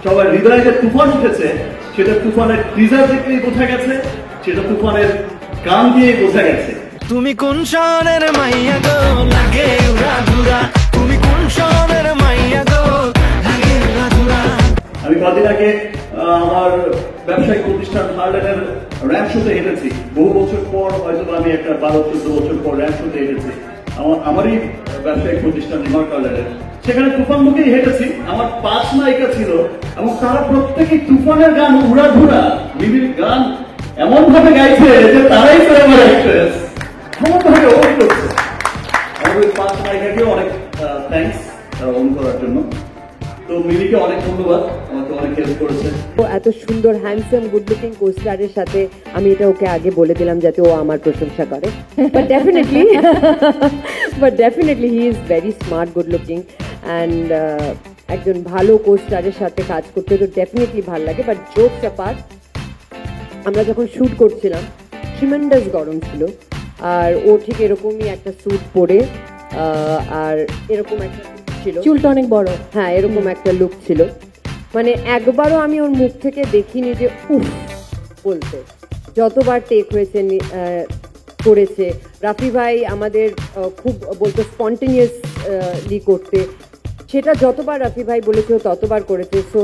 সবার হৃদয়ে যে তুফান উঠেছে সেটা তুফানের টিজার দেখলেই বোঝা গেছে, সেটা তুফানের গান দিয়ে বোঝা গেছে। তুমি কোন শহরের মাইয়া গো লাগে উড়াধুরা, তুমি কোন শহরের মাইয়া গো লাগে উড়াধুরা। আমি কদিন আগে আমার ব্যবসায়িক প্রতিষ্ঠান হার্ডেনের র্যাম্প শোতে হেঁটেছি। বহু বছর পর হয়তো আমি একটা 12-14 বছর পর র্যাম্প শোতে হেঁটেছি আমারই ব্যবসায়িক প্রতিষ্ঠান রিমার্ক হার্ডেনের। সেখানে তুফান মুখেই হেঁটেছি। আমার 5 নায়িকা ছিল এবং তারা প্রত্যেকেই তুফানের গান উড়াধুরা মিমির গান এমন ভাবে গাইছে যে তারাই তো আমার অ্যাক্ট্রেস, এমন ভাবে অন করছে। আমার ওই 5 নায়িকাকেও অনেক থ্যাঙ্কস তারা অন করার জন্য। তো মিমিকে অনেক ধন্যবাদ, আমাকে অনেক হেল্প করেছে। এত সুন্দর হ্যান্ডসাম গুড লুকিং কোস্টারের সাথে আমি এটা ওকে আগে বলে দিলাম যাতে ও আমার প্রশংসা করে। But definitely he is very smart, good looking and একজন ভালো কোস্টারের সাথে কাজ করতে তো ডেফিনেটলি ভালো লাগে। বাট জোকস অ্যাপার্ট, আমরা যখন শ্যুট করছিলাম ট্রিমেন্ডাস গরম ছিল, আর ও ঠিক এরকমই একটা স্যুট পরে আর এরকম একটা ছিল, চুলটা অনেক বড়, হ্যাঁ এরকম একটা লুক ছিল। মানে একবারও আমি ওর মুখ থেকে দেখিনি যে উফ বলতে। যতবার টেক হয়েছে করেছে রাফি ভাই আমাদের খুব বলতো স্পন্টেনিয়াসলি করতে, সেটা যতবার রাফি ভাই বলেছে ও ততবার করেছে। সো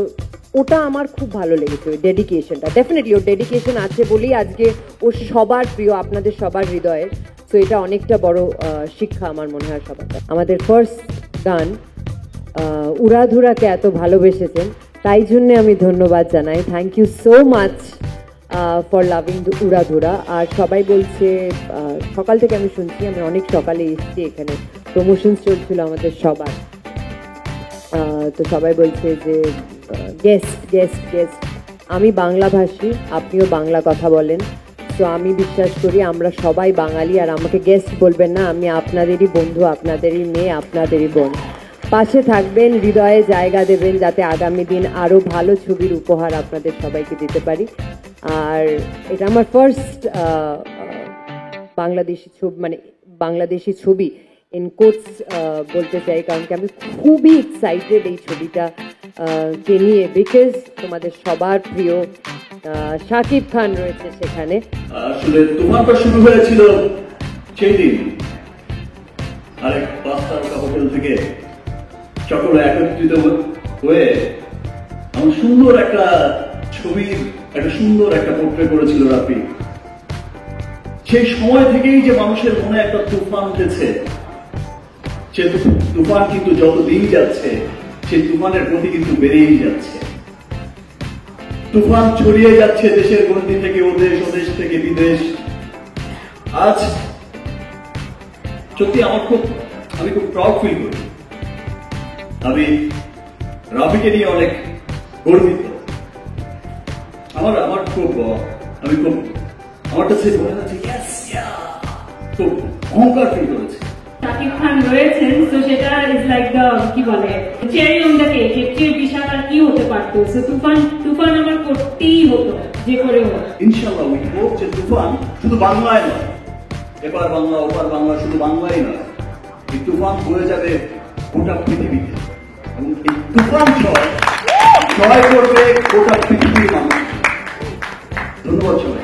ওটা আমার খুব ভালো লেগেছে, ওই ডেডিকেশনটা। ডেফিনেটলি ওর ডেডিকেশন আছে বলেই আজকে ও সবার প্রিয়, আপনাদের সবার হৃদয়ে। সো এটা অনেকটা বড় শিক্ষা আমার মনে হয় সবার। আমাদের ফার্স্ট গান উড়াধুরাকে এত ভালোবেসেছেন তাই জন্যে আমি ধন্যবাদ জানাই। Thank you so much for loving উড়াধুরা। আর সবাই বলছে, সকাল থেকে আমি শুনছি, আমি অনেক সকালে এসেছি এখানে, প্রমোশন চলছিল আমাদের সবার, তো সবাই বলছে যে গেস্ট গেস্ট গেস্ট। আমি বাংলাভাষী, আপনিও বাংলা কথা বলেন, তো আমি বিশ্বাস করি আমরা সবাই বাঙালি। আর আমাকে গেস্ট বলবেন না, আমি আপনাদেরই বন্ধু, আপনাদেরই মেয়ে, আপনাদেরই বোন। পাশে থাকবেন, হৃদয়ে জায়গা দেবেন, যাতে আগামী দিন আরও ভালো ছবির উপহার আপনাদের সবাইকে দিতে পারি। আর এটা আমার ফার্স্ট বাংলাদেশি ছবি, মানে বাংলাদেশি ছবি ইন কোটস বলতে চাই, কারণ কি আমি খুবই এক্সাইটেড এই ছবিটা কে নিয়ে, বিকজ তোমাদের সবার প্রিয় শাকিব খান রয়েছে সেখানে। আসলে তুফানটা শুরু হয়েছিল সেই দিন আরেক 5 তারকা হোটেল থেকে সকলে একত্রিত হয়ে আমার সুন্দর একটা ছবির একটা সুন্দর একটা পোর্ট্রেট করেছিল রাফি। সেই সময় থেকেই যে মানুষের মনে একটা তুফান উঠেছে, সে তুফান কিন্তু যত দিন যাচ্ছে সেই তুফানের গতি কিন্তু বেড়েই যাচ্ছে। তুফান ছড়িয়ে যাচ্ছে দেশের গণ্ডি থেকে ওদেশ, ওদেশ থেকে বিদেশ। আজ সত্যি আমি খুব প্রাউড ফিল করি। আমি রাফিকে নিয়ে অনেক গর্বিত। আমার খুব আমার কাছে মনে হচ্ছে খুব অহংকার ফিল করেছে। শাকিব খান রয়েছেন, তো সেটা ইজ লাইক দ্য কি বলে চেরি অন দ্য কেক, এর চেয়ে বিশাল আর কি হতে পারতো। সো তুফান আমার করতেই হতো যে করে হোক। ইনশাআল্লাহ উই হোপ যে তুফান শুধু বাংলায় নয়, এপার বাংলা ওপার বাংলা, শুধু বাংলায় নয়, এই তুফান বয়ে যাবে গোটা পৃথিবীতে। এবং এই তুফান জয় করবে গোটা পৃথিবীর মানুষ। ধন্যবাদ সবাই।